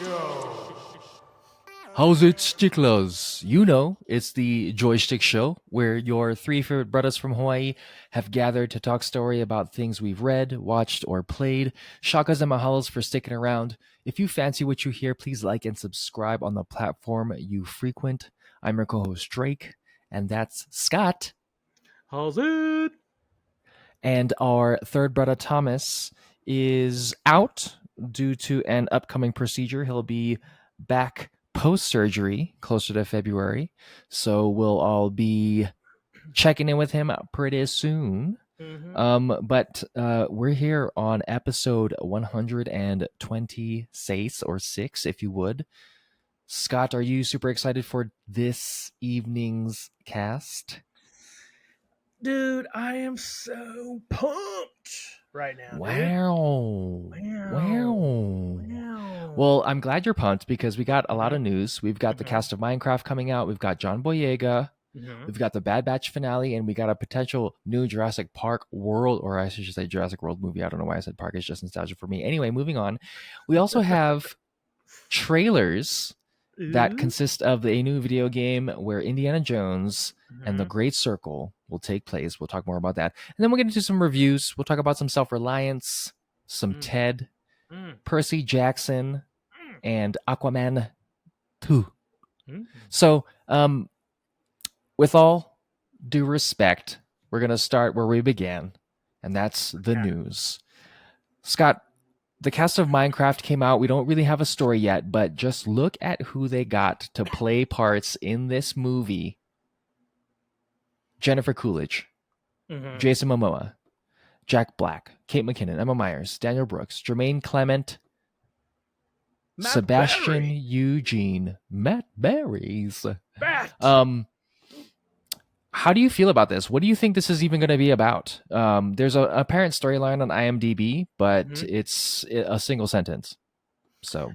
Show. How's it, sticklers? You know, it's the Joystick Show, where your three favorite brothers from Hawaii have gathered to talk story about things we've read, watched, or played. Shakas and mahalos for sticking around. If you fancy what you hear, please like and subscribe on the platform you frequent. I'm your co-host Drake, and that's Scott. How's it? And our third brother Thomas is out due to an upcoming procedure. He'll be back post surgery closer to February. So we'll all be checking in with him pretty soon. But we're here on episode 126 or 6, if you would. Scott, are you super excited for this evening's cast? Dude, I am so pumped right now, dude. Wow. Wow. Well, I'm glad you're pumped because we got a lot of Mhm. news. We've got the cast of Minecraft coming out. We've got John Boyega. We've got the Bad Batch finale, and we got a potential new Jurassic Park world, or I should say Jurassic World movie. I don't know why I said park. It's just nostalgia for me. Anyway, moving on. We also have trailers that Ooh. consist of a new video game where Indiana Jones and the Mhm. Great Circle will take place. We'll talk more about that. And then we'll get into some reviews. We'll talk about some self-reliance, some Mm. Ted, Mm. Percy Jackson, Mm. and Aquaman 2. Mm. So, with all due respect, we're going to start where we began, and that's the news. Scott, the cast of Minecraft came out. We don't really have a story yet, but just look at who they got to play parts in this movie. Jennifer Coolidge, Mhm. Jason Momoa, Jack Black, Kate McKinnon, Emma Myers, Daniel Brooks, Jermaine Clement, Matt Sebastian Berry. Eugene, Matt Berries. Bat. How do you feel about this? What do you think this is even going to be about? There's a apparent storyline on IMDb, but it's a single sentence. So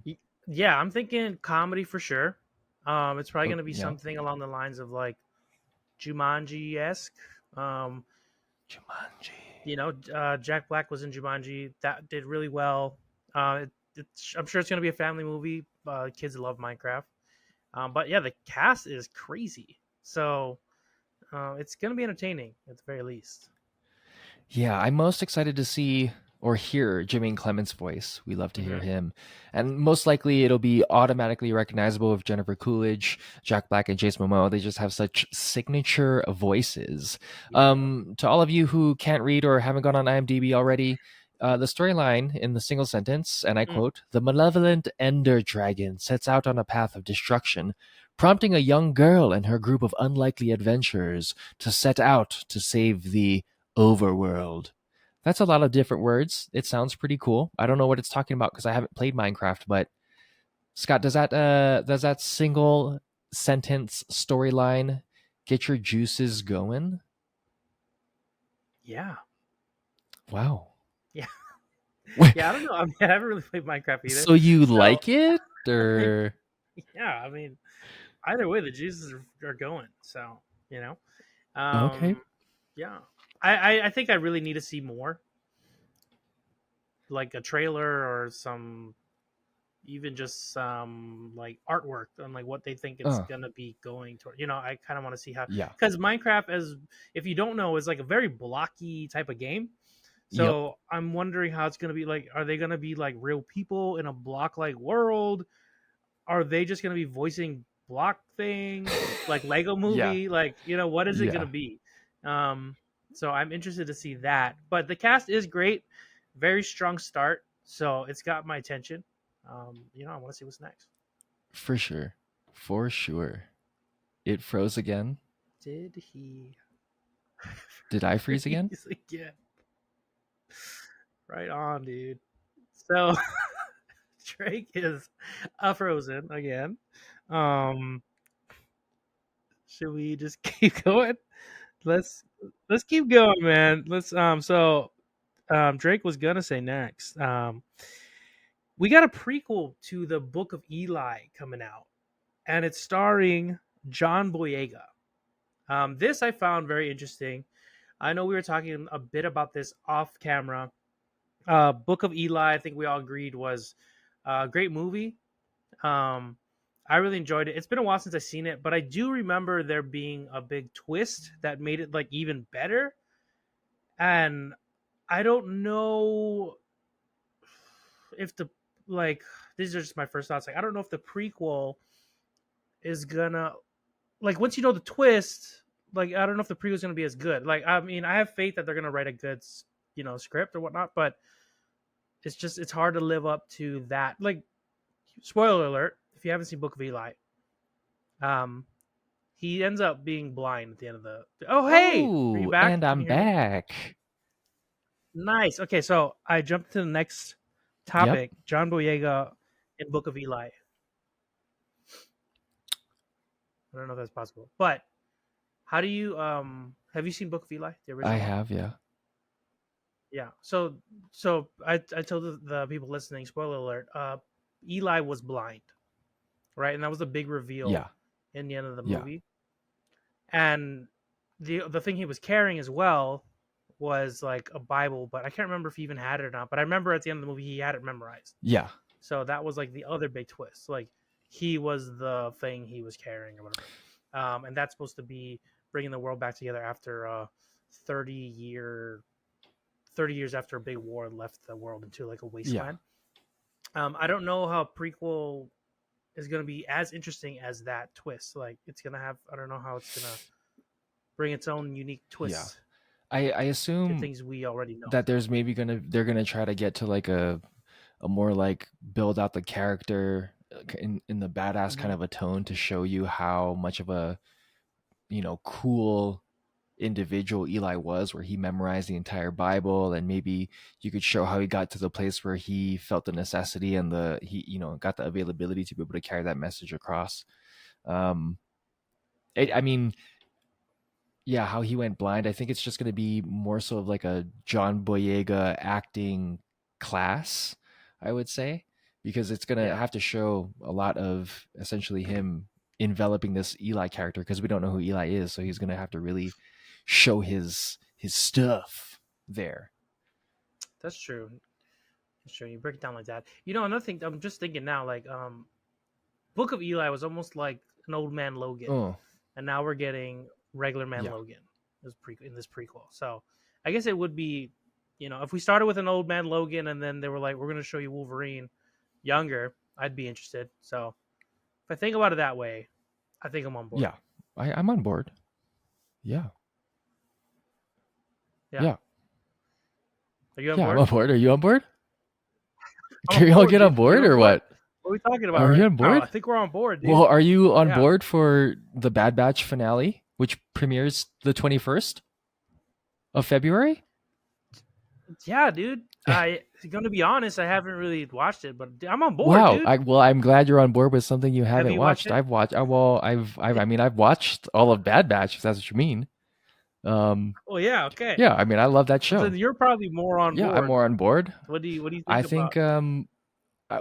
Yeah, I'm thinking comedy for sure. It's probably going to be yeah, something along the lines of like Jumanji-esque. Um, Jumanji. Jack Black was in Jumanji. That did really well. I'm sure it's going to be a family movie. Kids love Minecraft. But yeah, the cast is crazy. So it's going to be entertaining at the very least. Yeah, I'm most excited to see or hear Jermaine Clement's voice. We love to hear Mm-hmm. him. And most likely it'll be automatically recognizable with Jennifer Coolidge, Jack Black, and Jason Momoa. They just have such signature voices. Yeah. To all of you who can't read or haven't gone on IMDb already, the storyline in the single sentence, and I quote, "The malevolent Ender Dragon sets out on a path of destruction, prompting a young girl and her group of unlikely adventurers to set out to save the overworld." That's a lot of different words. It sounds pretty cool. I don't know what it's talking about because I haven't played Minecraft, but Scott, does that single sentence storyline get your juices going? Yeah. Wow. Yeah. Yeah, I don't know. I haven't really played Minecraft either. So you like it, or yeah, I mean, either way, the juices are going. So, you know. okay? Yeah. I think I really need to see more. Like a trailer or some even just some like artwork on like what they think it's gonna be going toward. I kind of want to see how, Yeah. because Minecraft, as if you don't know, is like a very blocky type of game. Yep. So I'm wondering how it's gonna be. Like, are they gonna be like real people in a block like world? Are they just gonna be voicing block things like Lego Yeah. Movie? Like, what is it gonna Yeah. be? So I'm interested to see that. But the cast is great, very strong start. So it's got my attention. I want to see what's next. For sure. For sure. It froze again. Did he Did I freeze again? freeze again? Right on, dude. So Drake is frozen again. Um, should we just keep going? Let's let's keep going, man. Drake was gonna say next. We got a prequel to the Book of Eli coming out, and it's starring John Boyega. This I found very interesting. I know we were talking a bit about this off camera. Book of Eli, I think we all agreed was a great movie. Um, I really enjoyed it. It's been a while since I've seen it, but I do remember there being a big twist that made it like even better. And I don't know if the like these are just my first thoughts. Like I don't know if the prequel is gonna like once you know the twist. Like I don't know if the prequel is gonna be as good. Like I mean, I have faith that they're gonna write a good script or whatnot, but it's hard to live up to that. Like spoiler alert, if you haven't seen Book of Eli, um, he ends up being blind at the end of the. Oh hey, are you Oh, back? and Can I'm you hear me? back. Nice. Okay, so I jumped to the next Yep, topic. John Boyega in Book of Eli. I don't know if that's possible, but how do you have you seen Book of Eli, the I original one? have. Yeah, Yeah. So I told the people listening, spoiler alert, Eli was blind, right? And that was a big reveal yeah, in the end of the yeah, movie. And the thing he was carrying as well was like a Bible, but I can't remember if he even had it or not. But I remember at the end of the movie he had it memorized. yeah, So that was like the other big twist. Like he was the thing he was carrying or whatever. And that's supposed to be bringing the world back together after 30 year 30 years after a big war left the world into like a yeah. wasteland. I don't know how prequel is going to be as interesting as that twist. Like it's going to have, I don't know how it's going to bring its own unique Yeah. twist I to assume things we already know. that there's maybe they're gonna try to get to like a more like build out the character in the badass kind Hmm. of a tone to show you how much of a cool individual Eli was, where he memorized the entire Bible, and maybe you could show how he got to the place where he felt the necessity and he got the availability to be able to carry that message across. um I mean, yeah, how he went blind. I think it's just going to be more so of like a John Boyega acting class, I would say, because it's going to Yeah, have to show a lot of essentially him enveloping this Eli character, because we don't know who Eli is, so he's going to have to really show his stuff there. that's true. That's true. You break it down like that. You know, another thing I'm just thinking now, like Book of Eli was almost like an old man Logan, Oh, and now we're getting regular man yeah. Logan in this prequel. So I guess it would be, if we started with an old man Logan and then they were like, we're going to show you Wolverine younger, I'd be interested. So if I think about it that way, I think I'm on board. Yeah. I'm on board. Yeah. Yeah. Yeah. Are you on Yeah, I'm board? on board. Are you on board? I'm on Can we all board, get on dude. board or What? what? What are we talking about Are right you on now? I board? think we're on board, dude. Well, are you on Yeah. board for the Bad Batch finale, which premieres the 21st of February? Yeah, dude. I going to be honest, I haven't really watched it, but I'm on board, Wow. dude. I'm glad you're on board with something you Have haven't you watched watched. it? I've watched. I mean, I've watched all of Bad Batch, if that's what you mean. Um, Oh yeah, okay. yeah. I mean, I love that So then show. you're probably more on Yeah, I'm board. more on board. What do you I think about? think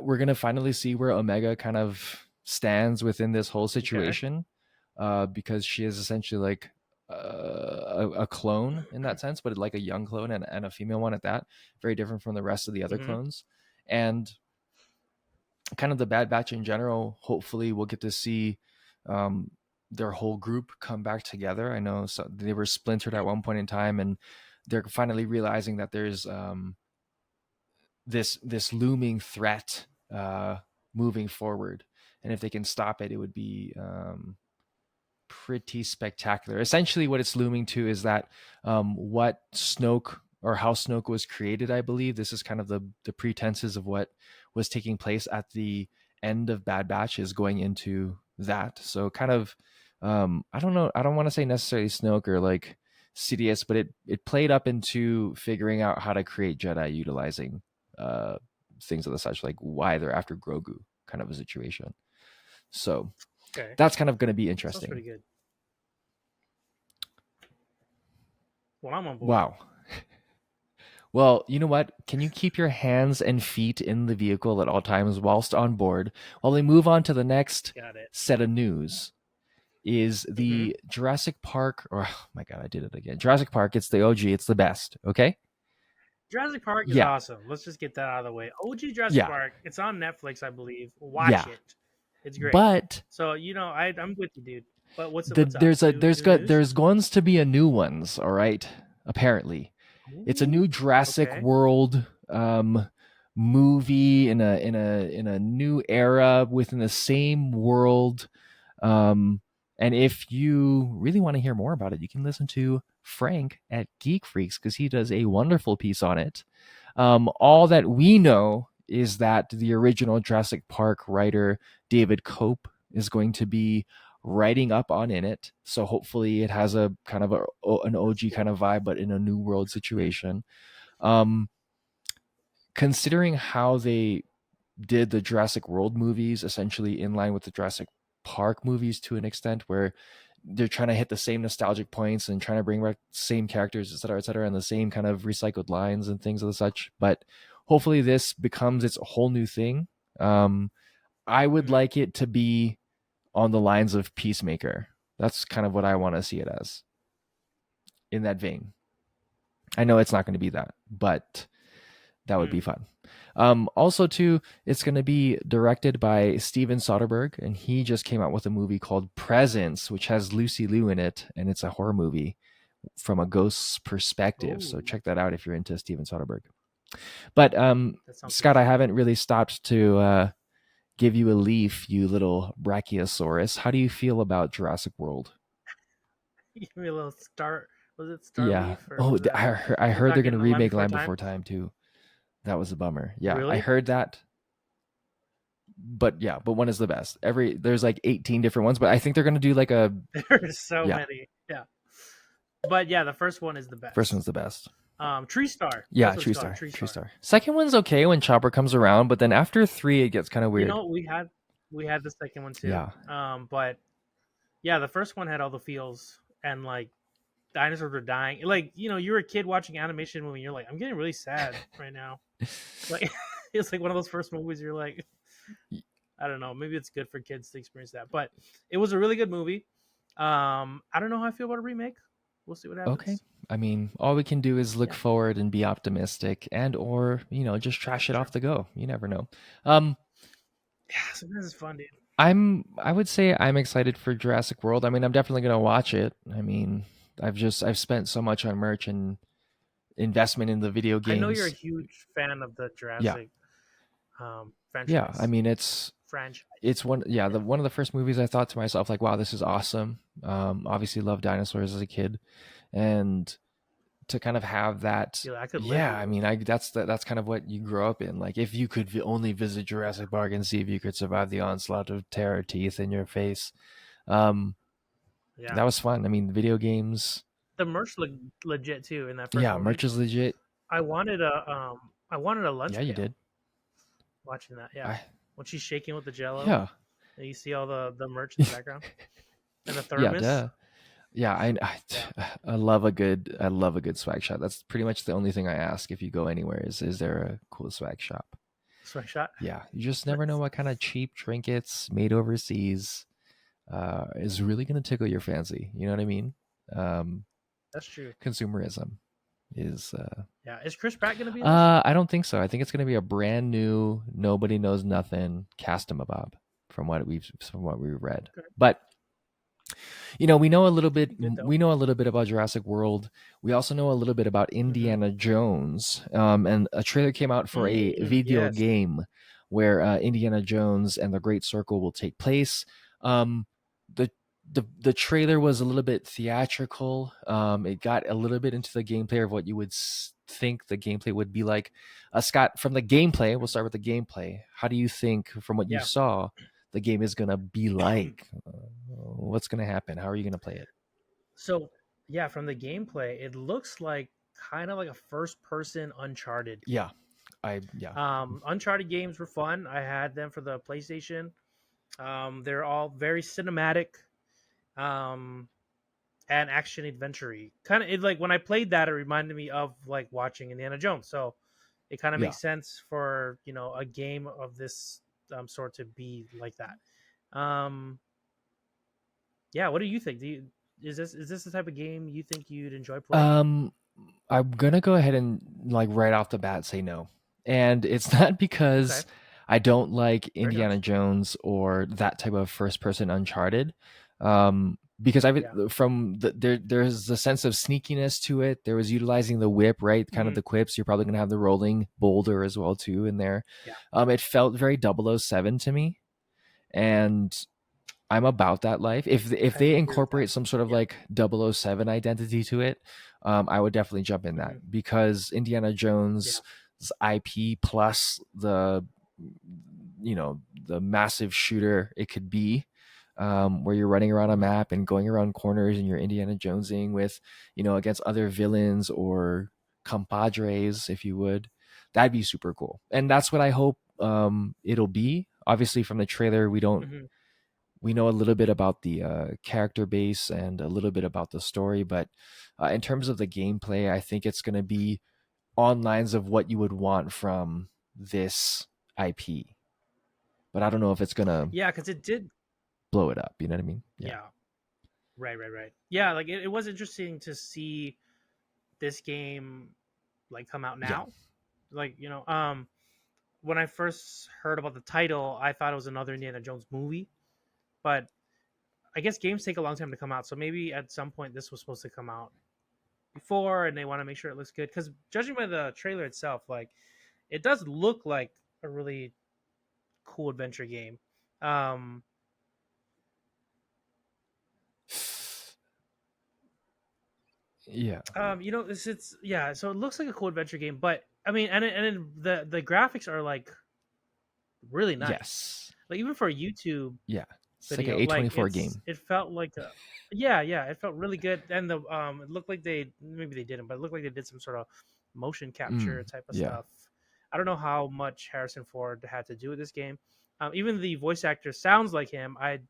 we're gonna finally see where Omega kind of stands within this whole Okay. situation, because she is essentially like a clone in that sense, but like a young clone and a female one at that. Very different from the rest of the other Hmm. clones, and kind of the Bad Batch in general. Hopefully, we'll get to see um, their whole group come back together. I know they were splintered at one point in time, and they're finally realizing that there's this looming threat moving forward, and if they can stop it, it would be pretty spectacular. Essentially, what it's looming to is that what Snoke, or how Snoke was created, I believe this is kind of the pretenses of what was taking place at the end of Bad Batch, is going into that. So kind of, I don't know, I don't want to say necessarily Snoke or like Sidious, but it played up into figuring out how to create Jedi utilizing uh, things of the such, like why they're after Grogu, kind of a situation. So Okay. that's kind of going to be Sounds interesting. pretty good. Well, I'm on board. Wow. Well, you know what? Can you keep your hands and feet in the vehicle at all times whilst on board while we move on to the next Got it. set of news? Is Hmm. the Jurassic Park, or oh my God, I did it again. Jurassic Park, it's the OG, it's the best. Okay. Jurassic Park is Yeah. awesome. Let's just get that out of the way. OG Jurassic Yeah. Park. It's on Netflix, I believe. Watch Yeah. it. It's great. But So I'm with you, dude. But what's up? there's a New news? there's going to be a new ones, all right? Apparently. It's a new Ooh, Jurassic okay. World movie in a new era within the same world. And if you really want to hear more about it, you can listen to Frank at Geek Freaks because he does a wonderful piece on it. All Awesome. that we know is that the original Jurassic Park writer David Cope is going to be writing up on in it. So hopefully it has a kind of an That's OG kind cool. of vibe, but in a new world situation. Um, Considering how they did the Jurassic World movies essentially in line with the Jurassic Park movies to an extent, where they're trying to hit the same nostalgic points and trying to bring back the same characters, et cetera, and the same kind of recycled lines and things of the such. But hopefully this becomes its whole new thing. I would Mhm. like it to be on the lines of Peacemaker. That's kind of what I want to see it as, in that vein. I know it's not going to be that, but that would be Mm. fun. Also, too, it's going to be directed by Steven Soderbergh, and he just came out with a movie called Presence, which has Lucy Liu in it, and it's a horror movie from a ghost's perspective. So Oh, check that out if you're into Steven Soderbergh. But that sounds Scott, I intriguing. haven't really stopped to give you a leaf, you little brachiosaurus. How do you feel about Jurassic World? Give me a little star. Was it Yeah. Starleaf or Oh, was that? I You're heard they're going talking to The Land remake Before Land Time. Before Time too. That was a bummer. Yeah, I Really? heard that. But yeah, but one is the best. There's like 18 different ones, but I think they're going to do like a There's so yeah, many. Yeah. But yeah, the first one is the first one's best. the best. Tree Star. Yeah, That's what it's True called. Star, Tree True Star. Star. Second one's okay when Chopper comes around, but then after 3 it gets kind of weird. We had the second one too. Yeah. But yeah, the first one had all the feels and like dinosaurs were dying. Like you were a kid watching animation movie. And you're like, I'm getting really sad right now. Like it's like one of those first movies. You're like, I don't know. Maybe it's good for kids to experience that. But it was a really good movie. I don't know how I feel about a remake. We'll see what Okay. happens. I mean, all we can do is look Yeah, forward and be optimistic and or, just trash that's it true. off the go. You never know. Um Yeah, sometimes it's fun, dude. I would say I'm excited for Jurassic World. I mean, I'm definitely going to watch it. I mean, I've spent so much on merch and investment in the video I know you're a games. huge fan of the Yeah. Jurassic Yeah, I franchise. mean it's Franchise. the one of the first movies I thought to myself like, wow, this is awesome. Obviously loved dinosaurs as a kid, and to kind of have that, Yeah, I could live yeah, with I it. mean, that's kind of what you grow up in. Like if you could only visit Jurassic Park and see if you could survive the onslaught of terror teeth in your face, um, Yeah, that was fun. I mean, video games, the merch looked legit too in that first yeah, movie. merch is legit. I wanted a lunch Yeah, you pail did. watching that. Yeah, I when she's shaking with the Jello, Yeah, and you see all the merch in the background and the yeah, thermos. duh. Yeah, Yeah, I love a good swag shop. That's pretty much the only thing I ask if you go anywhere is there a cool swag shop? swing shot. Yeah, you just never know Nice. what kind of cheap trinkets made overseas is really going to tickle your fancy. You know what I mean? Um, That's true. Consumerism is. Yeah, is Chris Pratt gonna be in this? I don't think so. I think it's going to be a brand new, nobody knows nothing cast 'em bob from what we've read. Okay. But we know a little Could bit. be good though. We know a little bit about Jurassic World. We also know a little bit about Mm-hmm. Indiana Jones. And a trailer came out for a video Yes. game where Indiana Jones and the Great Circle will take place. The the trailer was a little bit theatrical. It got a little bit into the gameplay of what you would think the gameplay would be like. Scott, from the gameplay, we'll start with the gameplay. How do you think, from what you Yeah. saw, the game is gonna be like? What's gonna happen? How are you gonna play it? So yeah, from the gameplay, it looks like kind of like a first-person Uncharted Yeah, game. yeah, Uncharted games were fun. I had them for the PlayStation. They're all very cinematic, um, and action adventure. Kind of like when I played that, it reminded me of like watching Indiana Jones. So it kind of yeah. makes sense for a game of this sort to be like that. Yeah, what do you think? Is this the type of game you think you'd enjoy playing? Um, I'm gonna go ahead and like right off the bat say no, and it's not Okay. because I don't like Very Indiana nice. Jones or that type of first person Uncharted. Because Yeah. there's a sense of sneakiness to it. There was utilizing the whip, right? Kind of Hmm. the quips. You're probably gonna have the rolling boulder as well too in there. Yeah. It felt very 007 to me, and I'm about that life. If I they agree with that. incorporate some sort of Yeah. like 007 identity to it, I would definitely jump in that Hmm. because Indiana Yeah. Jones' IP plus the massive shooter it could be, where you're running around a Hmm. map and going around corners and you're Indiana Jonesing with against other villains or compadres, if you would. That'd be super cool, and that's what I hope it'll be. Obviously, from the trailer, Hmm. we know a little bit about the character base and a little bit about the story, but in terms of the gameplay, I think it's going to be on lines of what you would want from this IP. But I don't know if it's going to Yeah, because it did. blow it up. You know what I mean? Yeah. Yeah. Right. Right. Right. Yeah. Like it was interesting to see this game like come out Yeah. now. Like when I first heard about the title, I thought it was another Indiana Jones movie, but I guess games take a long time to come out. So maybe at some point this was supposed to come out before, and they want to make sure it looks good. Because judging by the trailer itself, like it does look like a really cool adventure game. Um, Yeah. it's yeah. So it looks like a cool adventure game, but I mean, the graphics are like really nice. Yes. Like even for a YouTube Yeah. It's like an video, like A24 game. it felt like a yeah, it felt really good. And the it looked like they maybe they didn't, but it looked like they did some sort of motion capture type of Yeah. stuff. I don't know how much Harrison Ford had to do with this game. Even the voice actor sounds like him. I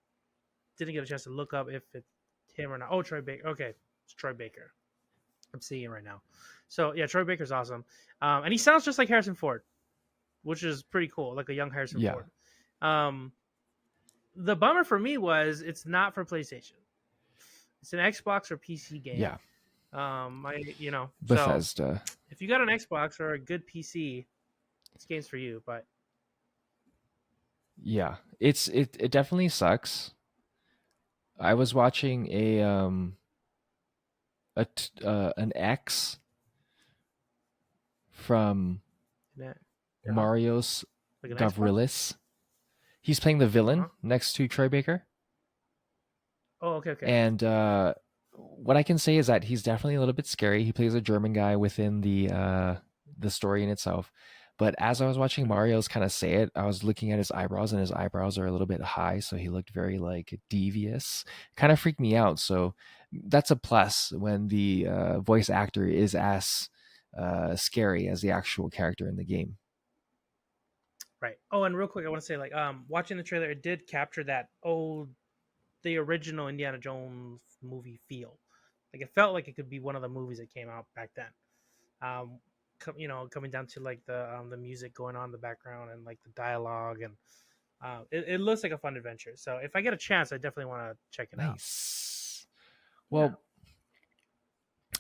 didn't get a chance to look up if it's him or not. Oh, Troy Baker. Okay, it's Troy Baker. I'm seeing it right now. So yeah, Troy Baker's awesome, and he sounds just like Harrison Ford, which is pretty cool, like a young Harrison Yeah. Ford. Um, the bummer for me was it's not for PlayStation. It's an Xbox or PC game. Yeah. So Bethesda. if you got an Xbox or a good PC, this game's for you. But Yeah. It definitely sucks. I was watching an X from uh-huh. Mario's Like an Xbox. Gavrilis. He's playing the Uh villain huh. next to Troy Baker. Oh, okay, okay. And what I can say is that he's definitely a little bit scary. He plays a German guy within the story in itself. But as I was watching Mhm. Mario's kind of say it, I was looking at his eyebrows, and his eyebrows are a little bit high, so he looked very like devious. Kind of freaked me out. So that's a plus when the voice actor is as scary as the actual character in the game. Right. Oh, and real quick, I want to say, like, watching the trailer, it did capture that the original Indiana Jones movie feel. Like, it felt like it could be one of the movies that came out back then. Um, coming down to like the music going on in the background and like the dialogue, and it looks like a fun adventure. So if I get a chance, I definitely want to check it out. Nice. Yeah. Well,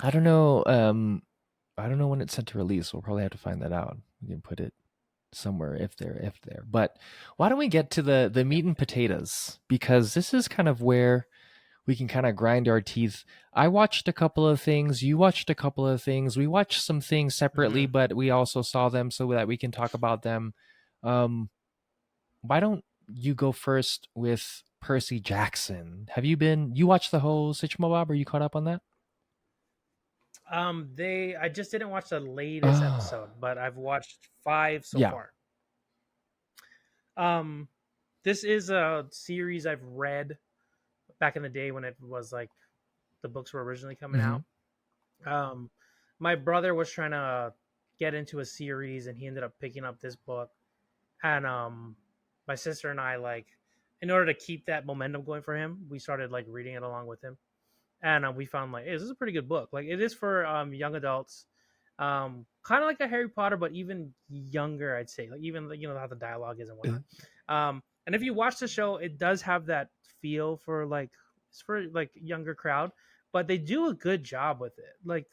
I don't know. I don't know when it's set to release. We'll probably have to find that out. We can put it somewhere if there. But why don't we get to the Yeah. meat and potatoes? Because this is kind of where we can kind of grind our teeth. I watched a couple of things. You watched a couple of things. We watched some things separately, Hmm. but we also saw them so that we can talk about them. Um, why don't you go first with Percy Jackson? You watched the whole Sitchmo Bob? Are you caught up on that? I just didn't watch the latest Oh, episode, but I've watched 5 so yeah. far. Um, this is a series I've read back in the day when it was like the books were originally coming Hmm. out. Um, my brother was trying to get into a series, and he ended up picking up this book. And my sister and I, like, in order to keep that momentum going for him, we started like reading it along with him. And we found like, hey, this is a pretty good book. Like, it is for young adults, kind of like a Harry Potter, but even younger, I'd say. Like, even how the dialogue is and whatnot. And if you watch the show, it does have that feel for like it's for like younger crowd, but they do a good job with it. Like and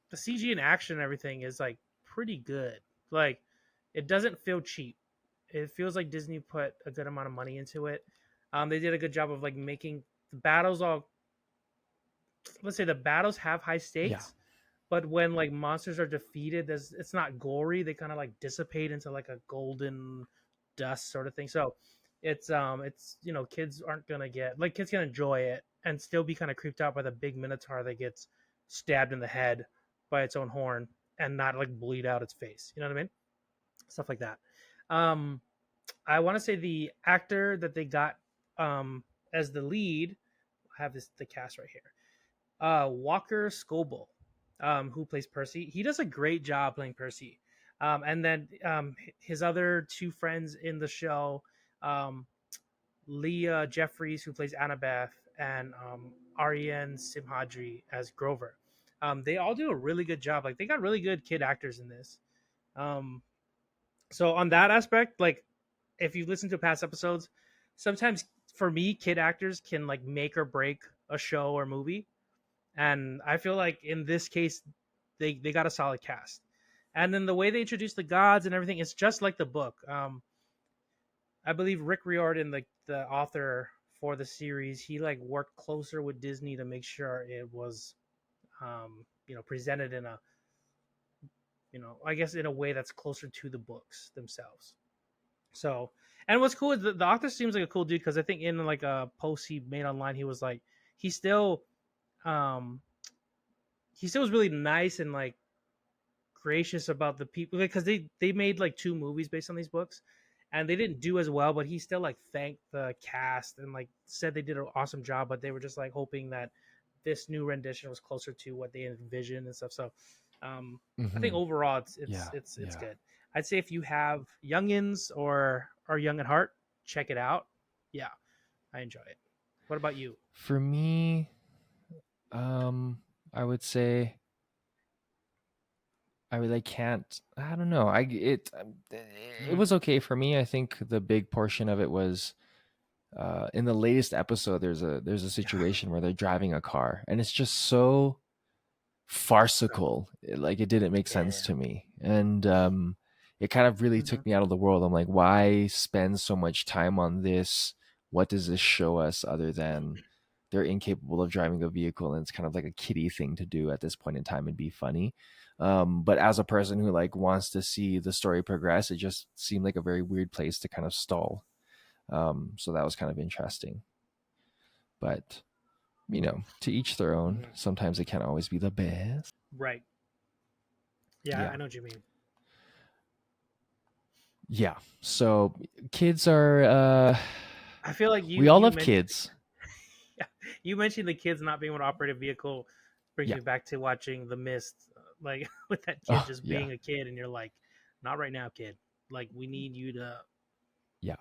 the CG and action and everything is like pretty good. Like, it doesn't feel cheap. It feels like Disney put a good amount of money into it. They did a good job of like making the battles all. Let's say the battles have high Yeah. stakes, but when like monsters are defeated, it's not gory. They kind of like dissipate into like a golden dust sort of thing. So it's kids aren't gonna get like kids can enjoy it and still be kind of creeped out by the big minotaur that gets stabbed in the head by its own horn and not like bleed out its face. You know what I mean? Stuff like that. Um, I want to say the actor that they got as the lead. I have the cast right here. Walker Scoble, who plays Percy. He does a great job playing Percy. And then his other two friends in the show, um, Leah Jeffries, who plays Annabeth, and Ariane Simhadri as Grover. They all do a really good job. Like they got really good kid actors in this. Um, so on that aspect, like if you listen to past episodes, sometimes for me, kid actors can like make or break a show or movie, and I feel like in this case, they got a solid cast. And then the way they introduce the gods and everything, it's just like the book. I believe Rick Riordan, the author for the series, he like worked closer with Disney to make sure it was, presented in a, I guess in a way that's closer to the books themselves. So, and what's cool is the author seems like a cool dude because I think in like a post he made online, he was like, he still, um, he still was really nice and like gracious about the people because they made like two movies based on these books and they didn't do as well, but he still like thanked the cast and like said they did an awesome job, but they were just like hoping that this new rendition was closer to what they envisioned and stuff. So I think Hmm. overall Yeah. it's Yeah. good. I'd say if you have youngins or are young at heart, check it out. Yeah, I enjoy it. What about you? For me, I would say I really can't. I don't know. It Mm, was okay for me. I think the big portion of it was in the latest episode. There's a yeah, situation where they're driving a car, and it's just so farcical. Like it didn't make sense yeah. to me, and it kind of really Mm-hmm. took me out of the world. I'm like, why spend so much time on this? What does this show us other than they're incapable of driving a vehicle, and it's kind of like a kiddie thing to do at this point in time and be funny. But as a person who like wants to see the story progress, it just seemed like a very weird place to kind of stall. So that was kind of interesting. But to each their own. Mm-hmm. Sometimes it can't always be the best. Right. Yeah, Yeah. I know what you mean. Yeah. So kids are I feel like we all love kids. yeah, you mentioned the kids not being able to operate a vehicle brings Yeah. me back to watching The Mist, like with that kid Oh, just yeah. being a kid, and you're like, not right now, kid. Like we need you to Yeah.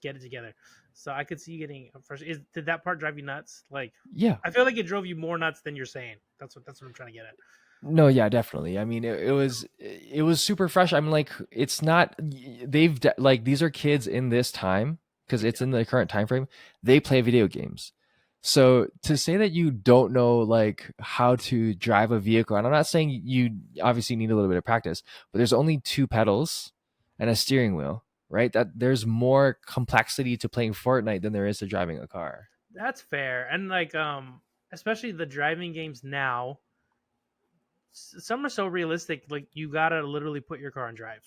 get it together. So I could see you getting first. Did that part drive you nuts? Like, Yeah. I feel like it drove you more nuts than you're saying. That's what I'm trying to get at. No, yeah, definitely. I mean, it was super fresh. I'm like, it's not like these are kids in this time because it's Yeah, in the current time frame. They play video games. So to right. say that you don't know like how to drive a vehicle, and I'm not saying you obviously need a little bit of practice, but there's only two pedals and a steering wheel, right? That there's more complexity to playing Fortnite than there is to driving a car. That's fair. And like, especially the driving games now, some are so realistic. Like you gotta literally put your car in drive.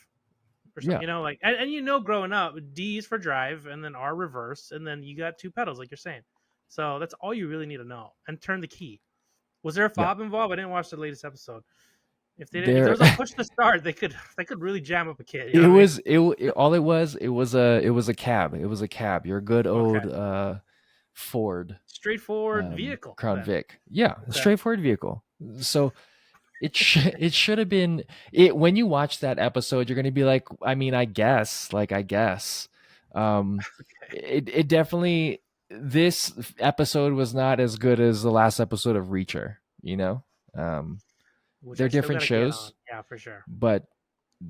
Or something, Yeah. like, and growing up, D is for drive, and then R reverse, and then you got two pedals, like you're saying. So that's all you really need to know. And turn the key. Was there a Yeah. fob involved? I didn't watch the latest episode. If there There was a push to start, they could really jam up a kid. You know it what I mean? was all it was a cab. It was a cab. Your good Okay, old Ford straightforward vehicle Crown then. Vic. Yeah, a Okay, straightforward vehicle. So it should have been it when you watch that episode, you're going to be like, I mean, I guess. Um okay. it definitely this episode was not as good as the last episode of Reacher, you know? Um Which they're I still different gotta get on. shows, Yeah, for sure. but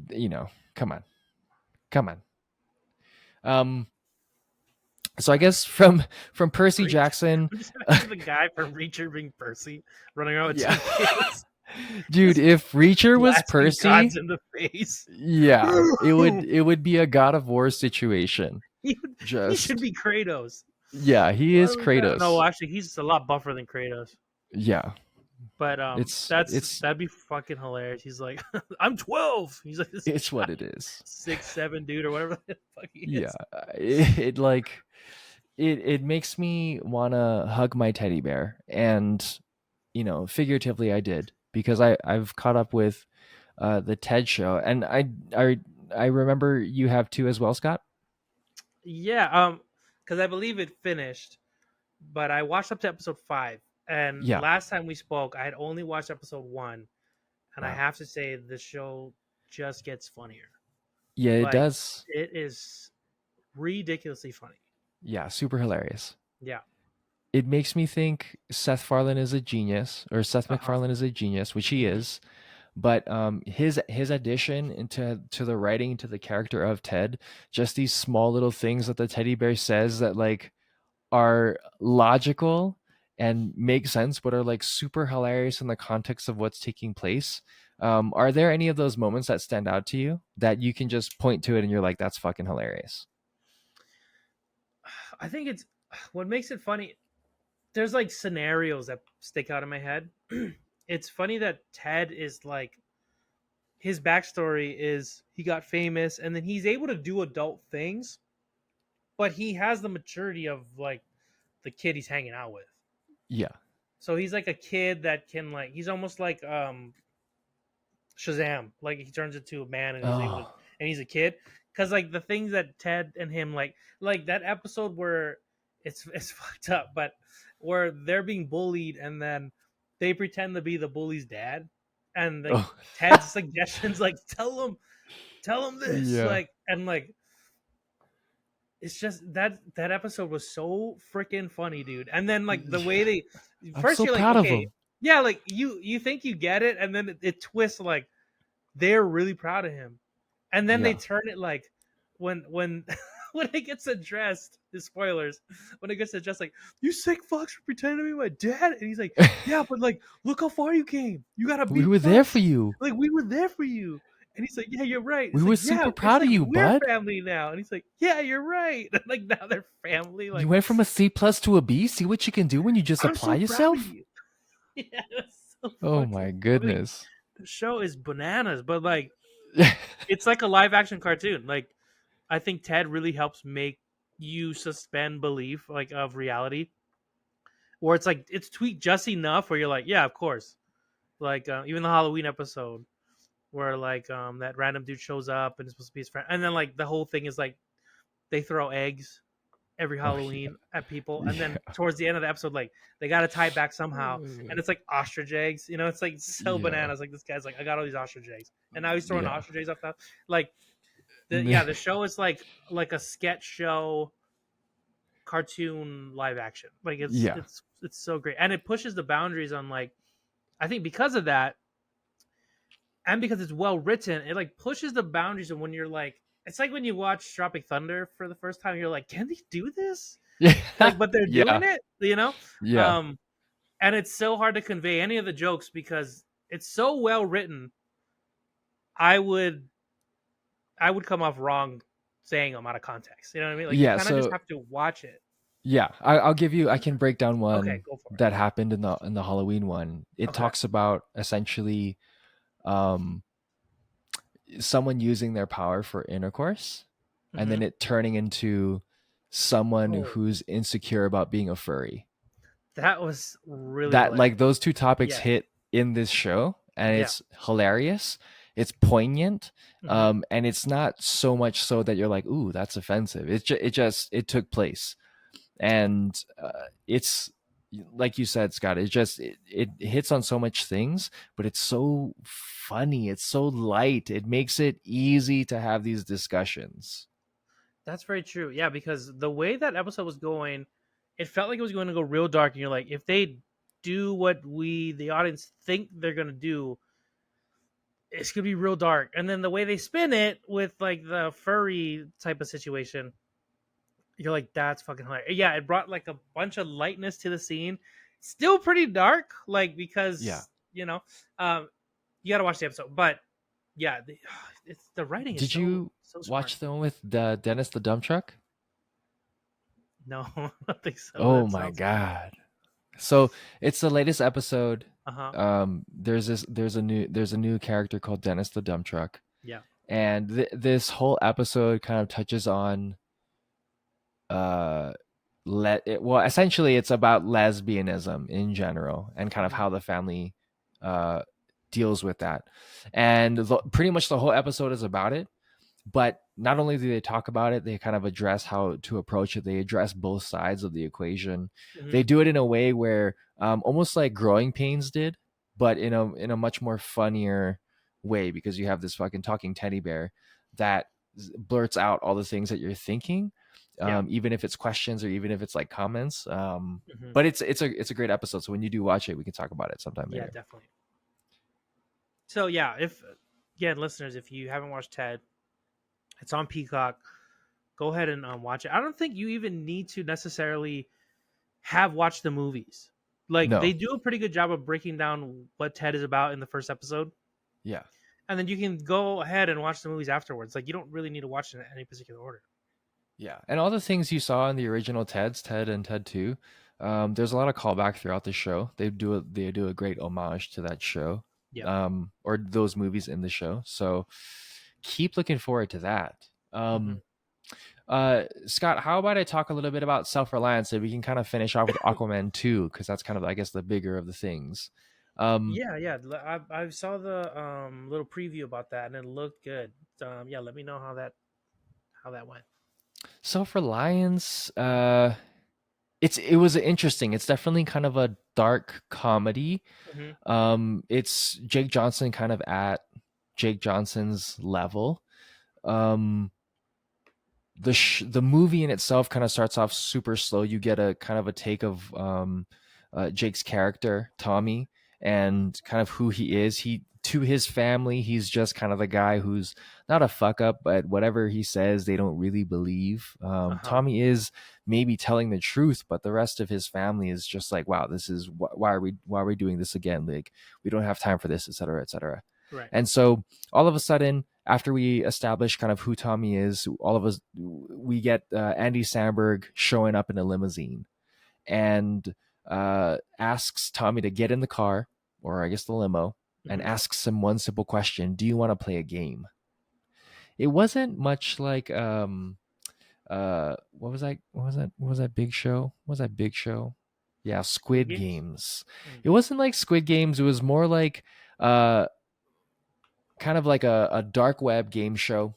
you know, come on. Come on. Um so I guess from Percy Reach. Jackson, I'm just imagining the guy from Reacher being Percy running around with yeah. two kids. Dude, Just if Reacher was blasting gods Percy, in the face. yeah, it would be a God of War situation. He should Just be Kratos. yeah, he is No, Kratos. actually, he's a lot buffer than Kratos. Yeah, But it's it's that'd be fucking hilarious. He's like, I'm 12. He's like this it's what giant it is. 6'7" dude or whatever the fuck he Yeah, is. it like it makes me wanna hug my teddy bear, and figuratively I did because I've caught up with the TED show, and I remember you have too as well, Scott. Yeah, because I believe it finished, but I watched up to episode 5. And Yeah, last time we spoke, I had only watched episode 1, and I wow, have to say the show just gets funnier. yeah, it Like does. it is ridiculously funny. Yeah, super hilarious. Yeah. It makes me think Seth Farland is a genius, or Seth Uh huh. MacFarlane is a genius, which he Hmm. is. But his addition into the writing to the character of Ted, just these small little things that the teddy bear says that like are logical and make sense, but are like super hilarious in the context of what's taking place. Are there any of those moments that stand out to you that you can just point to it and you're like, that's fucking hilarious? I think it's what makes it funny. There's like scenarios that stick out in my head. It's funny that Ted is like his backstory is he got famous and then he's able to do adult things, but he has the maturity of like the kid he's hanging out with. Yeah. So he's like a kid that can like he's almost like Shazam. Like he turns into a man and he's able to Oh. and he's a kid. Cause like the things that Ted and him like that episode where it's fucked up, but where they're being bullied and then they pretend to be the bully's dad. And like Oh. Ted's suggestions like tell him this. Yeah. Like and like it's just that episode was so freaking funny, dude. And then like the way they I'm first so you're like, proud of okay, him. yeah, like you think you get it, and then it twists like they're really proud of him, and then they Yeah. turn it like when when it gets addressed. The spoilers when it gets addressed, like you sick fucks for pretending to be my dad, and he's like, yeah, but like look how far you came. You got a We B were there for plus. you. Like we were there for you. And he's like, yeah, you're right. We It's were like, yeah, super it's proud of like you, we're bud. family now. And he's like, yeah, you're right. Like now they're family. You Like went from a C plus to a B. See what you can do when you just I'm apply so proud of yourself? you. Yeah, it's so Oh fucking my funny. goodness. The show is bananas, but like it's like a live action cartoon. Like I think Ted really helps make you suspend belief like of reality, or it's like it's tweaked just enough where you're like, yeah, of course. Like even the Halloween episode where like that random dude shows up and it's supposed to be his friend, and then like the whole thing is like they throw eggs every Oh Halloween at people, and yeah. then towards the end of the episode, like they got to tie it back somehow, Yeah. and it's like ostrich eggs. You know, it's like so Yeah. bananas. Like this guy's like, I got all these ostrich eggs, and now he's throwing Yeah. ostrich eggs off the like the show is like a sketch show cartoon live action. Like Yeah. it's so great, and it pushes the boundaries on like I think because of that, and because it's well written, it like pushes the boundaries of when you're like. It's like when you watch Tropic Thunder for the first time, you're like, "Can they do this?" Like, but they're Yeah. doing it, you know. Yeah. Um, and it's so hard to convey any of the jokes because it's so well written. I would come off wrong saying them out of context. You know what I mean? Like you Yeah. kind of just So have to watch it. yeah, I'll give you. I can break down Okay, one go for it. that happened in the Halloween one. It Okay. talks about essentially um, someone using their power for intercourse, and Mm-hmm. then it turning into someone Oh, who's insecure about being a furry. that was really That like hilarious. those two topics Yes. hit in this show, and Yeah. it's hilarious. It's poignant, Mm-hmm. and it's not so much so that you're like, "Ooh, that's offensive." It took place, and it's like you said, Scott. It hits on so much things, but it's so funny. It's so light. It makes it easy to have these discussions. That's very true. Yeah, because the way that episode was going, it felt like it was going to go real dark, and you're like, if they do what we, the audience, think they're gonna do, it's gonna be real dark. And then the way they spin it with like the furry type of situation, you're like, that's fucking hilarious. Yeah, it brought like a bunch of lightness to the scene. Still pretty dark, like Yeah, because you know, um, you got to watch the episode. But yeah, it's the writing is Did you so smart. watch the one with the Dennis the dump truck? No, I don't think so. Oh That my sounds fun. god. So it's the latest episode. Uh huh. There's a new character called Dennis the dump truck, Yeah. and this whole episode kind of touches on uh well, essentially it's about lesbianism in general and kind of Hmm. how the family uh deals with that. And pretty much the whole episode is about it. But not only do they talk about it, they kind of address how to approach it. They address both sides of the equation. Hmm. They do it in a way where almost like Growing Pains did, but in a much more funnier way, because you have this fucking talking teddy bear that blurts out all the things that you're thinking, Yeah. even if it's questions or even if it's like comments. Hmm. But it's a great episode. So when you do watch it, we can talk about it sometime Yeah, later. definitely. So yeah, if again, listeners, if you haven't watched Ted, it's on Peacock. Go ahead and watch it. I don't think you even need to necessarily have watched the movies. Like they No, do a pretty good job of breaking down what Ted is about in the first episode, yeah. and then you can go ahead and watch the movies afterwards. Like you don't really need to watch it in any particular order. Yeah, and all the things you saw in the original Ted and Ted 2, there's a lot of callback throughout the show. They do a great homage to that show, Yep. or those movies in the show. So keep looking forward to that. Hmm. Scott, how about I talk a little bit about Self Reliance so we can kind of finish off with Aquaman 2, because that's kind of, I guess, the bigger of the things. Um, Yeah, yeah. I saw the little preview about that, and it looked good. Yeah, let me know how that went. Self Reliance, it was interesting. It's definitely kind of a dark comedy. Hmm. It's Jake Johnson kind of at Jake Johnson's level. Um, the movie in itself kind of starts off super slow. You get a kind of a take of Jake's character, Tommy, and kind of who he is. He To his family, he's just kind of the guy who's not a fuck up, but whatever he says, they don't really believe. Uh huh. Tommy is maybe telling the truth, but the rest of his family is just like, wow, this is why are we doing this again? Like, we don't have time for this, etc., etc. Right. And so all of a sudden, after we establish kind of who Tommy is, all of us we get Andy Samberg showing up in a limousine and asks Tommy to get in the car, or I guess the limo, and Hmm. asks him one simple question: "Do you want to play a game?" It wasn't much like what was that big show? What was that big show? Yeah, Squid Squid Games. Games. Mm. It wasn't like Squid Games. It was more like uh kind of like a dark web game show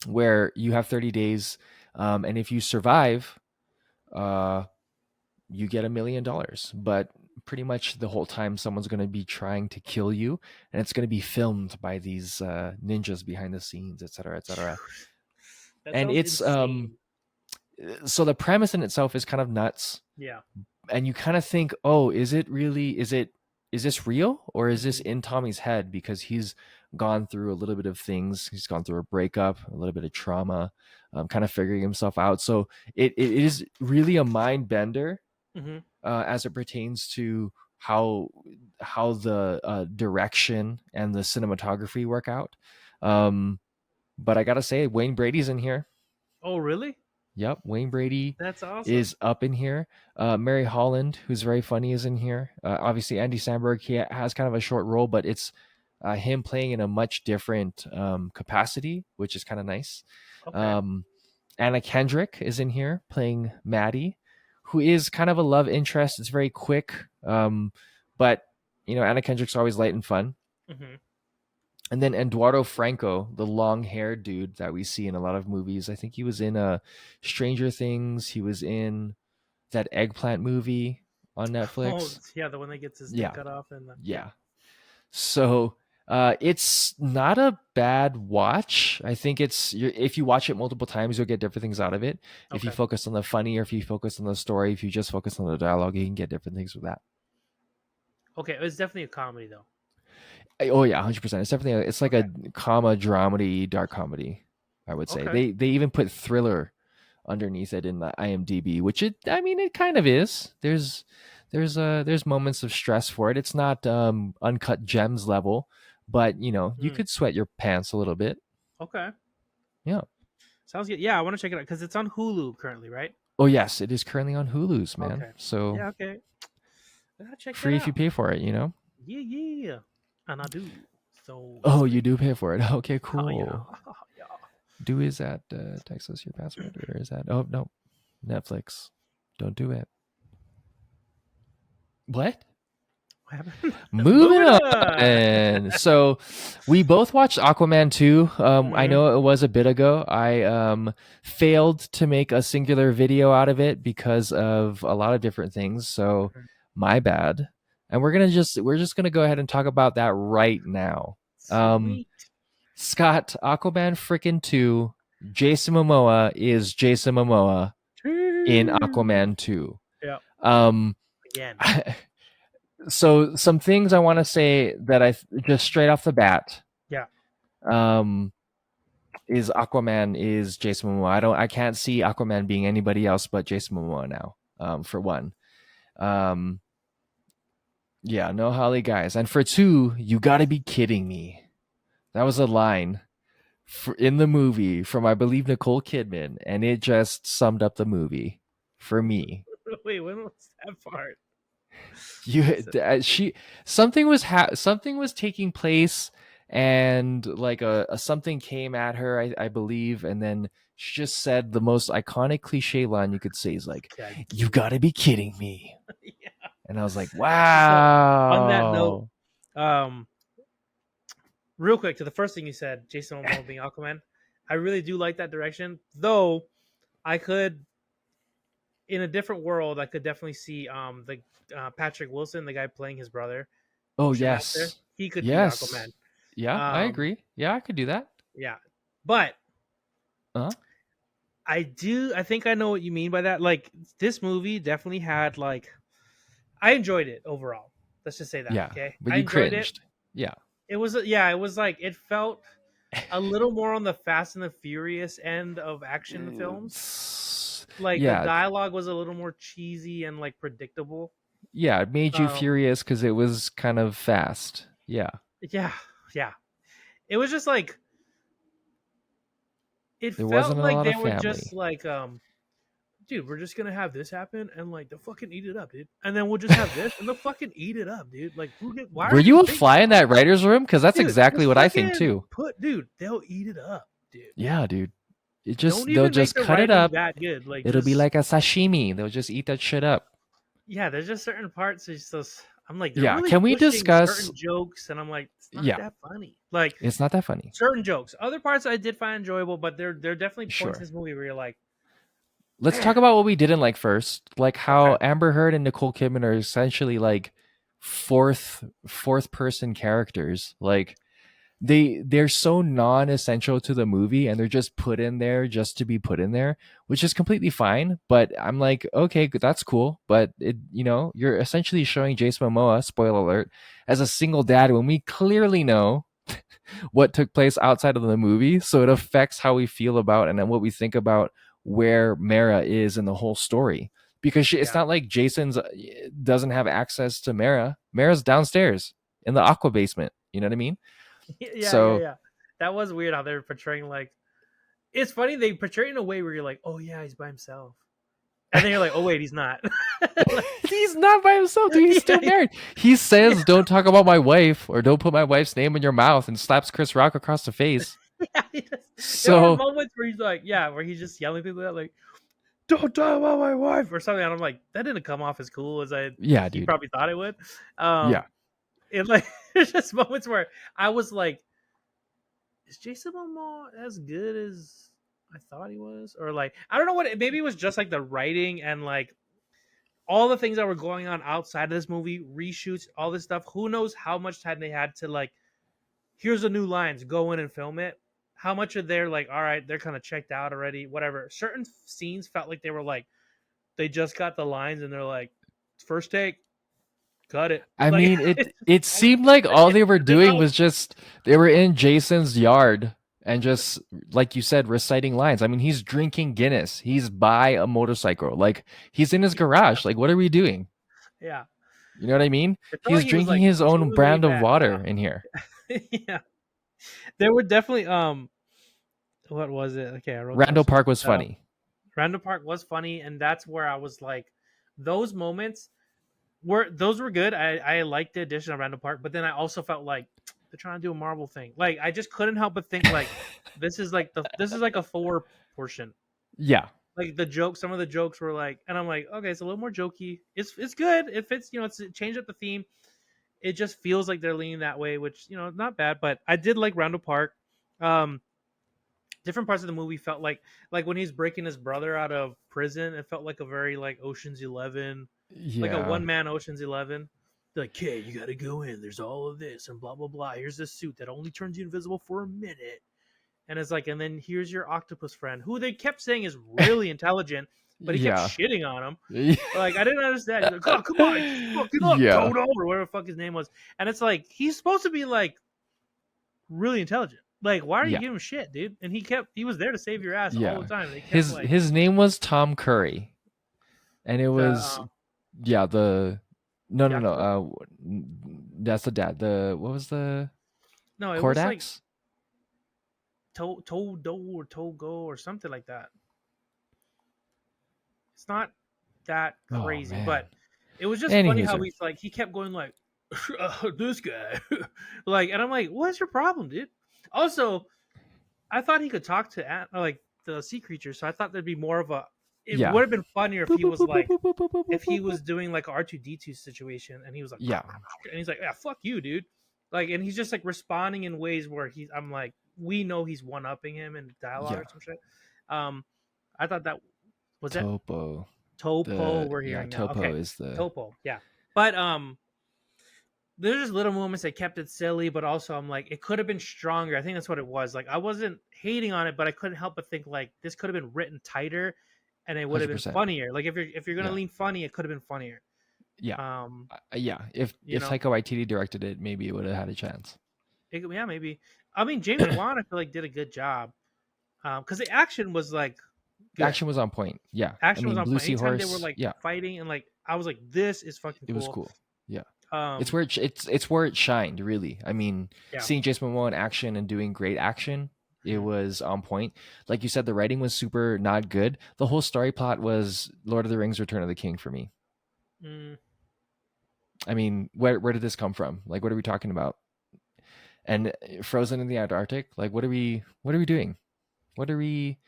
where you have 30 days, and if you survive, uh, you get $1 million. But pretty much the whole time, someone's going to be trying to kill you, and it's going to be filmed by these ninjas behind the scenes, etc., etc. That And sounds it's insane. so the premise in itself is kind of nuts, Yeah. and you kind of think, oh, is it really? Is this real, or is this Hmm. in Tommy's head? Because he's gone through a little bit of things. He's gone through a breakup, a little bit of trauma, kind of figuring himself out. So it is really a mind bender Hmm. as it pertains to how the direction and the cinematography work out. Um, but I gotta say, Wayne Brady's in here. Oh, really? Yep, Wayne Brady That's awesome. is up in here. Mary Holland, who's very funny, is in here. Obviously, Andy Samberg, he has kind of a short role, but it's him playing in a much different capacity, which is kind of nice. Okay. Um, Anna Kendrick is in here playing Maddie, who is kind of a love interest. It's very quick, but Anna Kendrick's always light and fun. Hmm. And then Eduardo Franco, the long-haired dude that we see in a lot of movies. I think he was in Stranger Things. He was in that eggplant movie on Oh, Netflix. yeah, the one that gets his dick Yeah, cut off, and yeah. yeah. So it's not a bad watch. I think if you watch it multiple times, you'll get different things out of it. If you Okay. focus on the funny, or if you focus on the story, if you just focus on the dialogue, you can get different things with that. Okay. It's definitely a comedy though. Oh yeah, 100%. It's definitely it's like Okay. a comma dramedy, dark comedy. I would say Okay. they even put thriller underneath it in the IMDb, which I mean, it kind of is. there's moments of stress for it. It's not Uncut Gems level, but you Mm, could sweat your pants a little bit. okay, Yeah. sounds good. Yeah, I want to check it out because it's on Hulu currently, right? Oh yes, it is currently on Hulu's, man. Okay. So Yeah. Okay. I gotta check that free if you out. pay for it. Yeah. Yeah. And I do. So Oh, you sweet. do pay for it. Okay, Oh yeah. cool. Yeah. Do is that text us your password, or is that? Oh no, Netflix. Don't do it. What? What happened? Moving Moving on. on. So we both watched Aquaman 2. I Hmm. know it was a bit ago. I failed to make a singular video out of it because of a lot of different things. So my bad. And we're just gonna go ahead and talk about that right now. Um, Sweet. Scott, Aquaman freaking 2, Jason Momoa is Jason Momoa in Aquaman 2. Yeah. Um Again. so some things I want to say that I just straight off the bat Yeah. um is Aquaman is Jason Momoa. I can't see Aquaman being anybody else but Jason Momoa now. For one. Um yeah, no Holly guys. And for two, you got to be kidding me. That was a line in the movie from I believe Nicole Kidman, and it just summed up the movie for me. Wait, when was that part? You she something was taking place, and like a something came at her, I believe, and then she just said the most iconic cliche line you could say is like, Gotta be "You kidding got to be me. kidding me." Yeah. And I was like, So on that note, "Wow." um, real quick to the first thing you said, Jason Momoa being Aquaman, I really do like that direction. Though I could, in a different world, I could definitely see the Patrick Wilson, the guy playing his brother, Oh, Ocean Master. yes. He could be Yes. Aquaman. Yeah, I Um, agree. Yeah, I could do that. yeah, but Uh-huh. I do. I think I know what you mean by that. Like this movie definitely had like I enjoyed it overall. Let's just say that. Yeah, Okay, but I you enjoyed it. cringed. Yeah. It was yeah. It was like it felt a little more on the Fast and the Furious end of action films. Like the Yeah, dialogue was a little more cheesy and like predictable. yeah, it made you Um, furious because it was kind of fast. Yeah. yeah, yeah. It was just like it There felt wasn't a like lot they of were just family. like dude, we're just gonna have this happen and like they'll fucking eat it up, dude. And then we'll just have this and they'll fucking eat it up, dude. Like why Were are you you a thinking fly in about that this? writer's room? Because that's Dude, exactly just what I think fucking too. dude, they'll eat it up, dude. Yeah, dude. Don't They'll even make just the cut it writing up. that good. Like It'll be just like a sashimi. They'll just eat that shit up. yeah, there's just certain parts. It's just I'm like they're Yeah. really Can we pushing discuss? certain jokes, and I'm like it's not Yeah, that funny. Like it's not that funny. certain jokes, other parts I did find enjoyable, but there are definitely points in Sure. this movie where you're like, Let's talk man, about what we didn't like first. Like okay, how Amber Heard and Nicole Kidman are essentially like fourth person characters. Like they're so non-essential to the movie, and they're just put in there just to be put in there, which is completely fine. But I'm like, okay, that's cool, but you're essentially showing Jason Momoa, spoiler alert, as a single dad when we clearly know what took place outside of the movie, so it affects how we feel about and then what we think about where Mara is in the whole story, because it's yeah, not like Jason's doesn't have access to Mara's downstairs in the aqua basement, you know what I mean? So yeah. That was weird how they're portraying like it's funny they portray it in a way where you're like, oh yeah, he's by himself, and then you're like, oh wait, he's not. Like, he's not by himself, dude. He's still yeah, married. He yeah, says, "Don't talk about my wife," or "Don't put my wife's name in your mouth," and slaps Chris Rock across the face. yeah. There were So moments where he's like, yeah, where he's just yelling people out like, don't talk about my wife or something. And I'm like, that didn't come off as cool as yeah, he dude. probably thought it would. Yeah. It like there's just moments where I was like, is Jason Momoa as good as I thought he was? Or like I don't know what maybe it was just like the writing and like all the things that were going on outside of this movie, reshoots, all this stuff. Who knows how much time they had to like, here's the new lines, go in and film it. How much of they're like, all right, they're kind of checked out already, whatever. Certain scenes felt like they were like, they just got the lines and they're like, first take, cut it. I Like, mean, it seemed like all they were doing was just they were in Jason's yard and just like you said, reciting lines. I mean, he's drinking Guinness. He's by a motorcycle. Like he's in his garage. Like, what are we doing? Yeah, You know what I mean? it felt He's like he was drinking like his own genuinely brand of mad. water in here. Yeah, there were definitely what was it? Okay, I wrote down Randall some Park was stuff. funny. Random Park was funny, and that's where I was like, those moments those were good. I liked the addition of Random Park, but then I also felt like they're trying to do a Marvel thing. Like I just couldn't help but think like this is like a Thor portion. Yeah. Like the jokes, some of the jokes were like, and I'm like, okay, it's a little more jokey. It's good. It fits, it changed up the theme. It just feels like they're leaning that way, which not bad. But I did like Randall Park. Um, different parts of the movie felt like when he's breaking his brother out of prison, it felt like a very like Ocean's 11, like a Yeah. one man Ocean's 11. Like, hey, you gotta go in. There's all of this and blah blah blah. Here's this suit that only turns you invisible for a minute, and it's like, and then here's your octopus friend, who they kept saying is really intelligent, but he kept Yeah. shitting on him. Like, I didn't understand. He's like, oh, come on, fuck it up, Yeah. Toto, or whatever the fuck his name was. And it's like he's supposed to be like really intelligent. Like, why are you Yeah. giving him shit, dude? And he was there to save your ass all Yeah. the time. They kept His like his name was Tom Curry. And it the was yeah, the no the no no. octopus. That's the dad. The what was the No, it was like Cordax? Todo or Togo or something like that. It's not that Oh crazy, man. but it was just funny Anywho, how sir. he's like he kept going like this guy, like, and I'm like, what's your problem, dude? Also, I thought he could talk to like the sea creatures, so I thought there'd be more of a. It Yeah. would have been funnier if Boop, he boop, was boop, boop, like boop, boop, boop, boop, if he boop, boop. was doing like R2D2 situation, and he was like, Yeah. and he's like, yeah, fuck you, dude. Like, and he's just like responding in ways where I'm like, we know he's one upping him in dialogue Yeah. or some shit. Um, I thought that was that Topo. Topo The we're yeah, hearing now. Topo Okay, is the Topo, yeah. But there's just little moments that kept it silly, but also I'm like, it could have been stronger. I think that's what it was. Like, I wasn't hating on it, but I couldn't help but think like this could have been written tighter, and it would have been 100%. funnier. Like if you're gonna Yeah. lean funny, it could have been funnier. Yeah. Um, Yeah. If you know, Taika Waititi directed it, maybe it would have had a chance. yeah, maybe. I mean, James Wan, I feel like did a good job. Because the action was like The good. action was on point. Yeah. I Action was mean, on Blue point. Anytime they were Seahorse, like yeah, fighting and like I was like, this is fucking it was cool. cool. Yeah. It's Um, where it's where it shined, really. I mean, yeah. seeing Jason Momoa in action and doing great action, it Mhm. was on point. Like you said, the writing was super not good. The whole story plot was Lord of the Rings: Return of the King for me. Mm, I mean, where did this come from? Like, what are we talking about? And Frozen in the Antarctic? Like, what are we doing? What are we?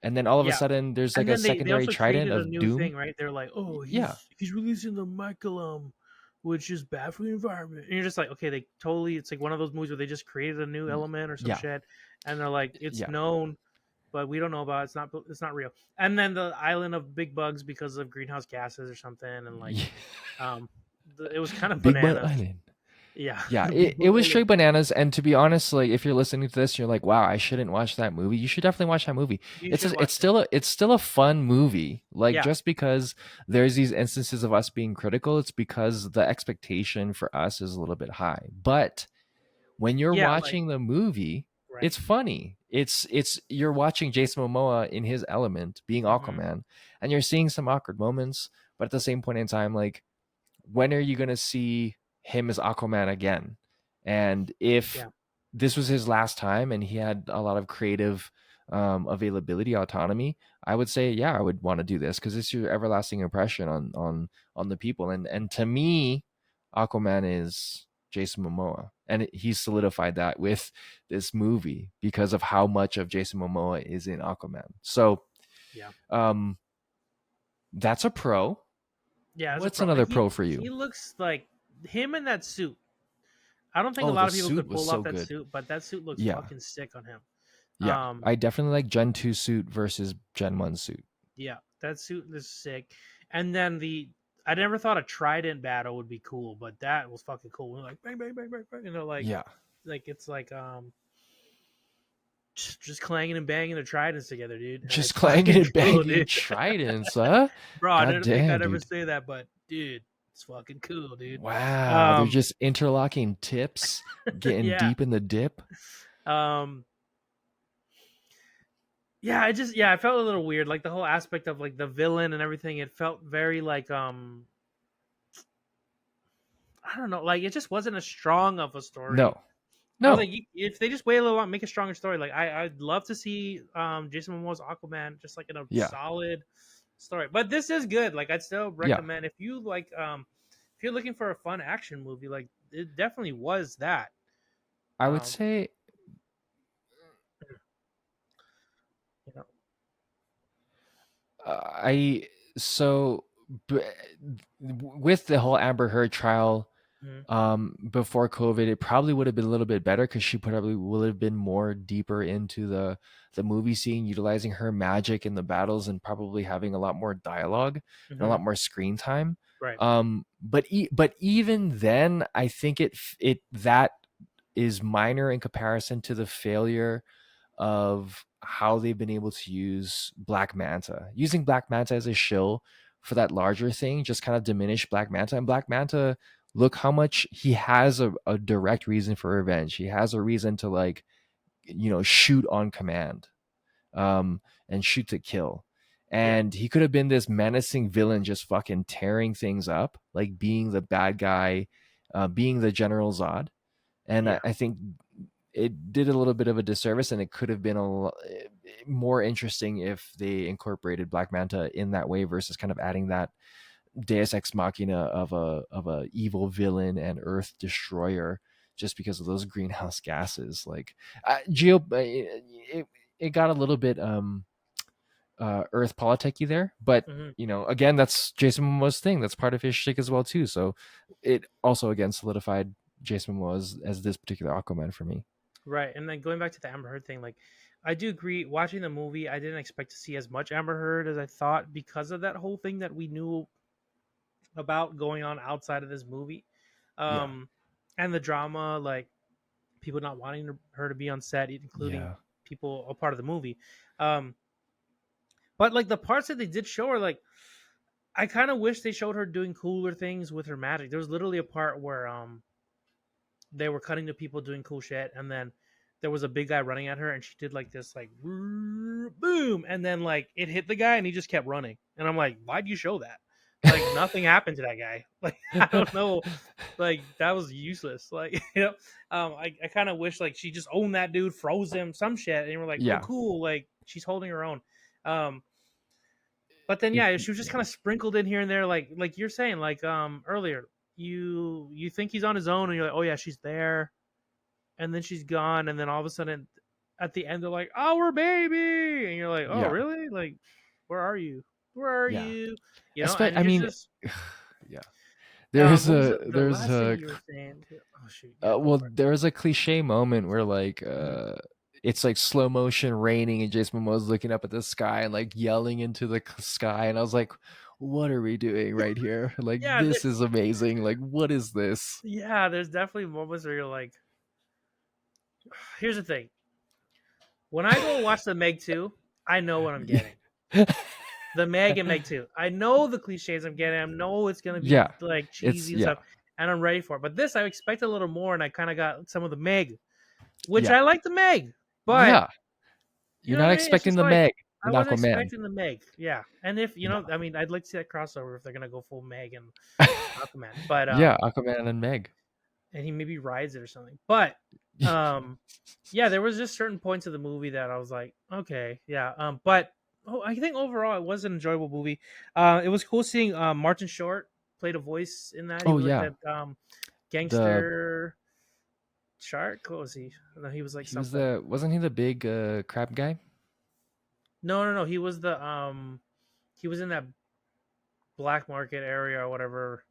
And then all of a yeah. sudden, there's like And a then they secondary also trident created a of new doom. thing, right? They're like, oh, Yeah, he's releasing the mycelium, which is bad for the environment. And you're just like, okay, they totally. It's like one of those movies where they just created a new element or some yeah, shit, and they're like, it's yeah. known, but we don't know about it. It's not real. And then the island of big bugs because of greenhouse gases or something, and like, Yeah. um, it was kind of Big Butt bananas. Island. Yeah, Yeah, the it, big it bug was island. straight bananas. And to be honest, like if you're listening to this, you're like, wow, I shouldn't watch that movie. You should definitely watch that movie. You should It's watch it. still a fun movie. Like Yeah, just because there's these instances of us being critical, it's because the expectation for us is a little bit high. But when you're yeah, like watching the movie, right. it's funny. It's you're watching Jason Momoa in his element, being Hmm. Aquaman, and you're seeing some awkward moments. But at the same point in time, like when are you going to see him as Aquaman again? And if Yeah, this was his last time and he had a lot of creative availability, autonomy, I would say, yeah, I would want to do this because it's your everlasting impression on the people. And to me, Aquaman is Jason Momoa, and he's solidified that with this movie because of how much of Jason Momoa is in Aquaman. So, yeah, um, that's a pro. yeah. As a What's pro, and another pro he for he you? looks like him in that suit. I don't think a Oh, lot the of people suit could was pull so off that good. suit, but that suit looks Yeah. fucking sick on him. Yeah. Um, I definitely like Gen 2 suit versus Gen 1 suit. yeah, that suit is sick. And then I never thought a trident battle would be cool, but that was fucking cool. We're like bang, bang, bang, bang, bang, Yeah. like it's like just clanging and banging the tridents together, dude, and Just it's clanging fucking and cool, banging dude. tridents, huh? Bro, I God didn't think damn, I'd ever dude. say that, but dude, it's fucking cool, dude. Wow. They're Um, just interlocking tips, getting yeah. deep in the dip. Um, yeah, I felt a little weird, like the whole aspect of like the villain and everything. It felt very like I don't know, like it just wasn't as strong of a story. No, I was like, no, if they just wait a little while, make a stronger story. Like I'd love to see Jason Momoa's Aquaman just like in a yeah, solid story. But this is good. Like I'd still yeah. recommend if you like if you're looking for a fun action movie, like it definitely was that. I would Um, say you know. I so b- with the whole Amber Heard trial Mhm. before COVID, it probably would have been a little bit better because she probably would have been more deeper into the movie scene, utilizing her magic in the battles and probably having a lot more dialogue and a Mhm. lot more screen time. Right. But even then, I think it that is minor in comparison to the failure of how they've been able to use Black Manta. Using Black Manta as a shill for that larger thing just kind of diminished Black Manta. And Black Manta, look how much he has a direct reason for revenge. He has a reason to like, shoot on command, and shoot to kill. Yeah. And he could have been this menacing villain just fucking tearing things up, like being the bad guy, being the General Zod. And I, Yeah. I think it did a little bit of a disservice, and it could have been more interesting if they incorporated Black Manta in that way versus kind of adding that Deus Ex Machina of a evil villain and Earth destroyer just because of those greenhouse gases. Like it got a little bit Earth politicky there, but Mhm. again, that's Jason Momoa's thing. That's part of his shtick as well too. So it also again solidified Jason Momoa as this particular Aquaman for me. Right. And then going back to the Amber Heard thing, like I do agree. Watching the movie, I didn't expect to see as much Amber Heard as I thought because of that whole thing that we knew about going on outside of this movie, Yeah, um, and the drama, like people not wanting her to be on set, including yeah, people a part of the movie. Um, but like the parts that they did show her, like I kind of wish they showed her doing cooler things with her magic. There was literally a part where they were cutting to people doing cool shit, and then there was a big guy running at her, and she did like this like boom, and then like it hit the guy, and he just kept running, and I'm like, why'd you show that? Like nothing happened to that guy. Like I don't know, like that was useless. Like I kind of wish like she just owned that dude, froze him, some shit, and we're like, oh yeah. cool, like she's holding her own. Um, but then It, yeah, she was just kind of sprinkled in here and there, like you're saying, like earlier, you think he's on his own, and you're like, oh yeah, she's there, and then she's gone, and then all of a sudden, at the end, they're like, our baby, and you're like, oh yeah, really? Like, where are you? Where are yeah. you? I And you're mean, just yeah. There's what was a the there's last thing a you were saying? Oh shoot, yeah, go well, for it. there's a cliche moment where like Mhm. it's like slow motion raining and Jason Momoa's looking up at the sky and like yelling into the sky, and I was like, what are we doing right here? Like, Yeah, this is amazing. Like, what is this? yeah. There's definitely moments where you're like, here's the thing. When I go watch the Meg 2, I know what I'm getting. The Meg and Meg 2. I know the cliches I'm getting. I know it's gonna be Yeah, like it's cheesy and yeah, stuff, and I'm ready for it. But this, I expect a little more, and I kind of got some of the Meg, which yeah, I like the Meg, but yeah. you You're know not what I mean? It's expecting just the like Meg I in wasn't Aquaman. expecting the Meg. Yeah, and if No. I mean, I'd like to see that crossover if they're gonna go full Meg and Aquaman, but Yeah, Aquaman and Meg. and he maybe rides it or something. But yeah, there was just certain points of the movie that I was like, okay, yeah. But I think overall it was an enjoyable movie. It was cool seeing Martin Short played a voice in that. He Oh was like yeah, that the gangster shark. What was he? No, he was like he was something. the wasn't he the big crab guy? No, no, no. He was in that black market area or whatever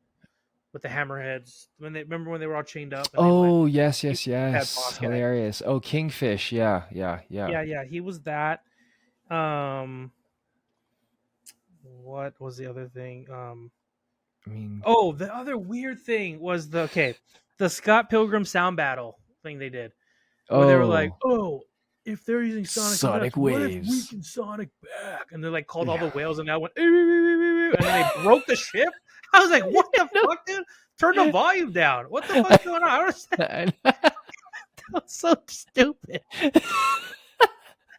with the hammerheads. When they remember when they were all chained up and they went. Oh yes, He yes, that yes. boss guy. Hilarious. Oh, Kingfish. Yeah, yeah, yeah. Yeah, yeah. He was that. Um, what was the other thing? I mean, Oh, the other weird thing was the Scott Pilgrim sound battle thing they did, where they were like, oh, "Oh, if they're using sonic effects, Sonic what if we waves. can sonic back?" And they like called all Yeah. the whales, and that went, and then they broke the ship. I was like, "What the No. fuck, dude? Turn the volume down. What the fuck's going on?" I don't understand. That was so stupid.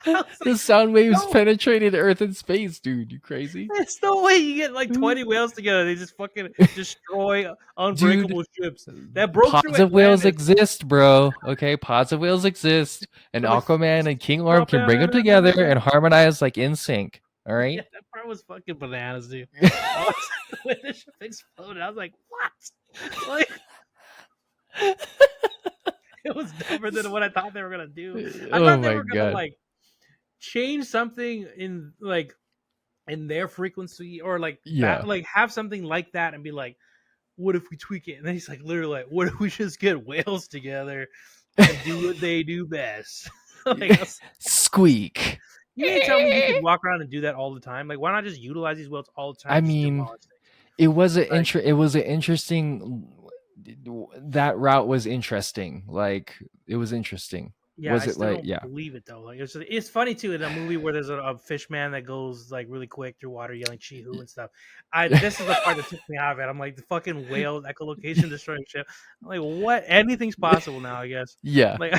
I was The like, sound waves no, penetrated Earth and space, dude. You crazy? there's no way you get like 20 whales together. They just fucking destroy Dude, unbreakable ships that broke through pods of whales Atlantis. exist, bro. Okay, pods of whales exist, and They're like, Aquaman and King Orm can bring them together and harmonize like in sync. All yeah, right. that part was fucking bananas, dude. I was when the ship exploded, I was like, what? Like, it was dumber than what I thought they were gonna do. I Oh thought they my were gonna god. like change something in like in their frequency or like Yeah. like have something like that and be like, what if we tweak it? And then he's like, literally, like, what if we just get whales together and do what they do best? Like, Squeak. you mean to tell me you could walk around and do that all the time? Like, why not just utilize these whales all the time I and just mean, demolish things? it was Like, it was an interesting that route was interesting. Like it was interesting. yeah, Was I it still like don't yeah. believe it though. Like, it's funny too in a movie where there's a fish man that goes like really quick through water yelling "Chi Hu" and stuff. This is the part that took me out of it. I'm like the fucking whale echolocation destroying ship. I'm like, what? Anything's possible now, I guess. Yeah. Like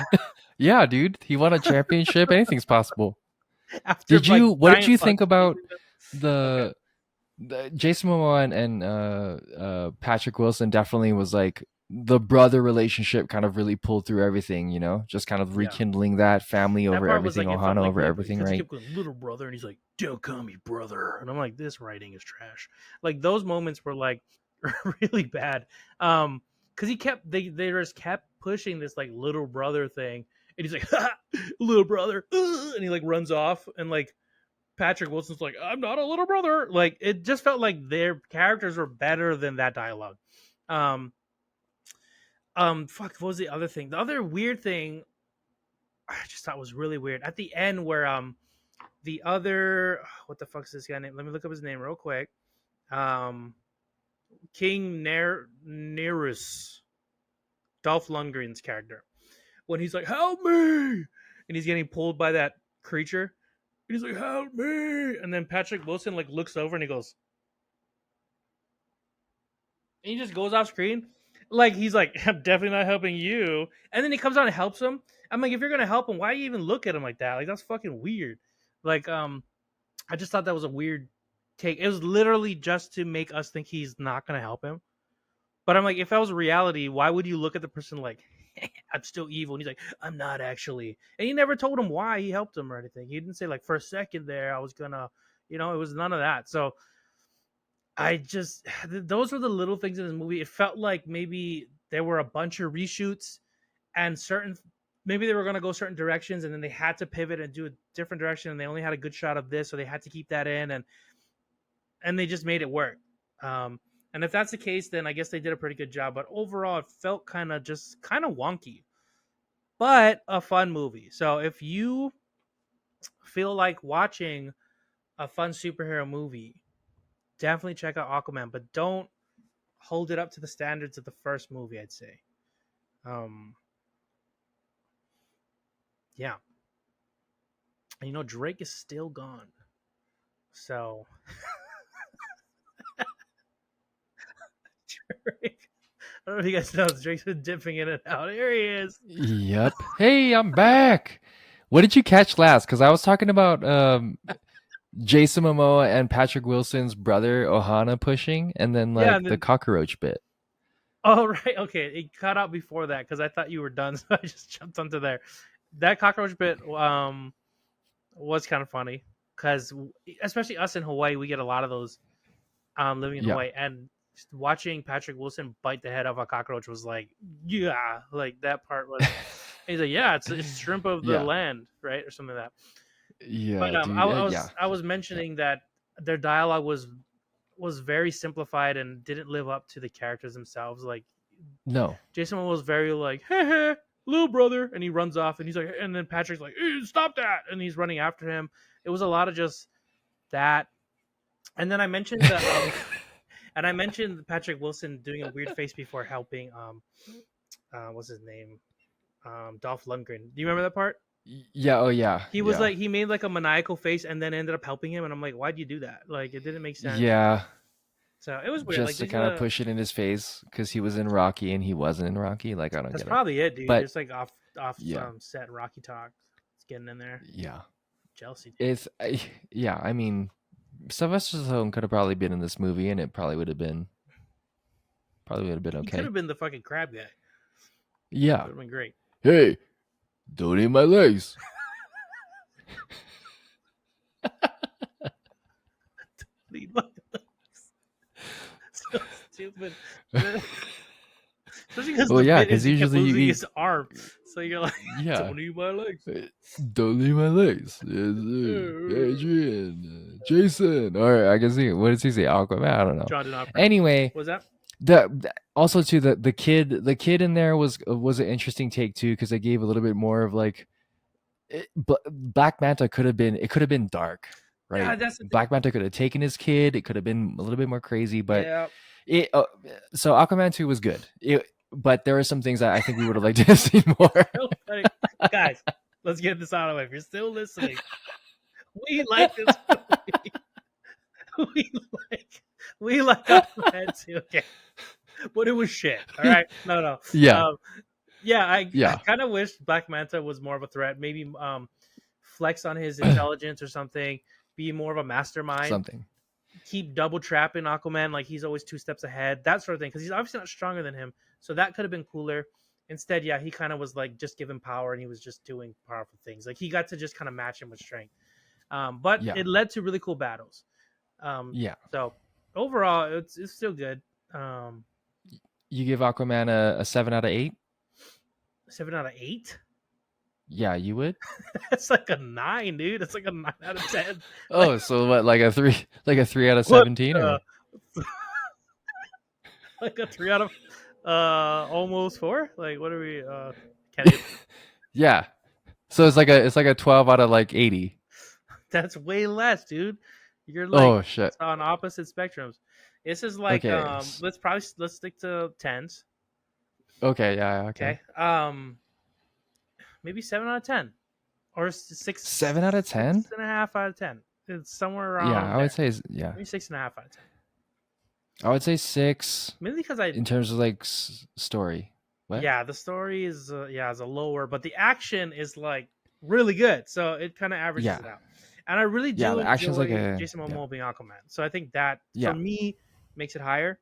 Yeah, dude. He won a championship. Anything's possible. after like What did giant you think bugs about chasing them. Okay. the Jason Momoa and Patrick Wilson definitely was like the brother relationship kind of really pulled through everything, you know, just kind of Yeah. rekindling that family That over part was everything, like it felt Ohana like over real everything, because he right? kept going little brother and he's like, don't call me brother. And I'm like, this writing is trash. Like those moments were like really bad. Because he kept they just kept pushing this like little brother thing. And he's like, ha, little brother, and he like runs off and like Patrick Wilson's like, I'm not a little brother. Like it just felt like their characters were better than that dialogue. Um fuck, what was the other thing? The other weird thing I just thought was really weird at the end where the other what the fuck's this guy name? Let me look up his name real quick. Um King Nerus, Dolph Lundgren's character. When he's like, "Help me!" and he's getting pulled by that creature, and he's like, "Help me!" and then Patrick Wilson like looks over and he goes, and he just goes off screen. Like he's like, I'm definitely not helping you. And then he comes out and helps him. I'm like, if you're gonna help him, why you even look at him like that? Like that's fucking weird. Like, I just thought that was a weird take. It was literally just to make us think he's not gonna help him. But I'm like, if that was reality, why would you look at the person like, I'm still evil? And he's like, I'm not actually. And he never told him why he helped him or anything. He didn't say like for a second there I was gonna, it was none of that. So I just those were the little things in this movie. It felt like maybe there were a bunch of reshoots and certain maybe they were going to go certain directions and then they had to pivot and do a different direction and they only had a good shot of this so they had to keep that in and they just made it work. And if that's the case, then I guess they did a pretty good job. But overall, it felt kind of wonky, but a fun movie. So if you feel like watching a fun superhero movie, definitely check out Aquaman, but don't hold it up to the standards of the first movie, I'd say. Um, yeah. And Drake is still gone. So Drake, I don't know if you guys know, Drake's been dipping in and out. Here he is. Yep. Hey, I'm back. What did you catch last? Because I was talking about Jason Momoa and Patrick Wilson's brother Ohana pushing, and then Yeah, like and the then cockroach bit. oh right, okay. It cut out before that because I thought you were done, so I just jumped onto there. That cockroach bit was kind of funny because especially us in Hawaii, we get a lot of those living in Yeah. Hawaii, and just watching Patrick Wilson bite the head off a cockroach was like, yeah, like that part was. He's like, yeah, it's shrimp of the Yeah. land, right, or something like that. But Yeah, dude. Yeah. I was Yeah. mentioning that their dialogue was very simplified and didn't live up to the characters themselves. Like No. Jason was very like, hey, hey, little brother, and he runs off, and he's like, and then Patrick's like, stop that, and he's running after him. It was a lot of just that, and then I mentioned the and I mentioned Patrick Wilson doing a weird face before helping what's his name, Dolph Lundgren. Do you remember that part? Yeah. Oh, yeah. He was Yeah. like he made like a maniacal face and then ended up helping him, and I'm like, why'd you do that? Like it didn't make sense. Yeah. So it was weird. Like Just to these kind of are push it in his face because he was in Rocky and he wasn't in Rocky. Like, I don't that's get it. probably it, dude. But Just like off yeah. set Rocky talk. It's getting in there. Yeah. Jealousy. Dude. It's yeah. I mean, Sylvester Stallone could have probably been in this movie, and it probably would have been He could okay. have been the fucking crab guy. Yeah. Would have been great. Hey, don't eat my legs. Leave my legs. So stupid. Especially because Well, the yeah, bit is 'cause he kept usually you losing eat- his arm. So you're like, Yeah. don't eat my legs. Don't leave my legs. Adrian, Jason. All right, I can see it. What does he say? Aquaman. I don't know. John did not. Anyway, What's that? Also too the kid in there was an interesting take too, because they gave a little bit more of like Black Manta could have been dark, right? Yeah, that's the thing. Black Manta could have taken his kid. It could have been a little bit more crazy, but Yeah. So Aquaman 2 was good. But there are some things that I think we would have liked to see more. Guys, let's get this out of the way. If you're still listening, we like this movie. we like Aquaman 2. Okay. But it was shit. All right. No. Yeah. I kind of wish Black Manta was more of a threat. Maybe flex on his intelligence or something. Be more of a mastermind. Something. Keep double trapping Aquaman, like he's always 2 steps ahead. That sort of thing. Because he's obviously not stronger than him. So that could have been cooler. Instead, yeah, he kind of was like just given power and he was just doing powerful things. Like he got to just kind of match him with strength. But it led to really cool battles. So overall, it's still good. You give Aquaman a 7 out of 8? 7 out of 8? Yeah, you would. That's like a 9, dude. It's like a 9 out of 10. Oh, so what? Like a 3 out of 17, or like a 3 out of almost 4. Like what are we? Can't yeah. So it's like a 12 out of like 80. That's way less, dude. You're like shit. on opposite spectrums. This is like let's stick to 10s. Okay, yeah, okay. Maybe 7 out of 10, or 6. 7 out of 10. 6.5 out of 10. It's somewhere around. Yeah, I would say maybe 6.5 out of 10. I would say 6. Mainly because in terms of like story. What? Yeah, the story is is a lower, but the action is like really good, so it kind of averages it out. And I really do the action's enjoy like Jason Momoa being Aquaman, so I think that for me makes it higher.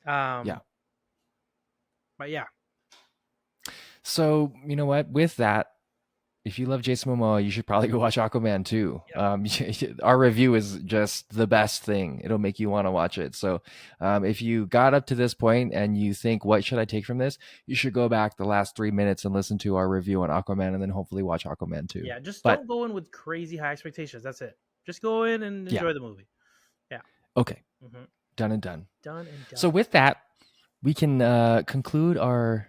But yeah. So you know what? With that, if you love Jason Momoa, you should probably go watch Aquaman too. Yep. Our review is just the best thing. It'll make you want to watch it. So if you got up to this point and you think, what should I take from this? You should go back the last 3 minutes and listen to our review on Aquaman, and then hopefully watch Aquaman 2. Yeah, don't go in with crazy high expectations. That's it. Just go in and enjoy the movie. Yeah. Okay. Mm-hmm. Done and done. Done and done. So with that, we can conclude our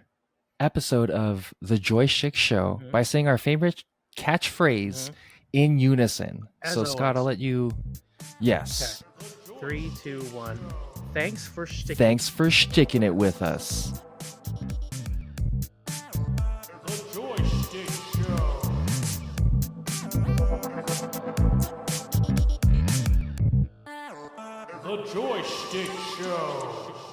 episode of the Joystick Show by saying our favorite catchphrase in unison. As so always. Scott, I'll let you. Yes. Okay. 3, 2, 1. Thanks for sticking it with us. The Joystick Show. The Joystick Show.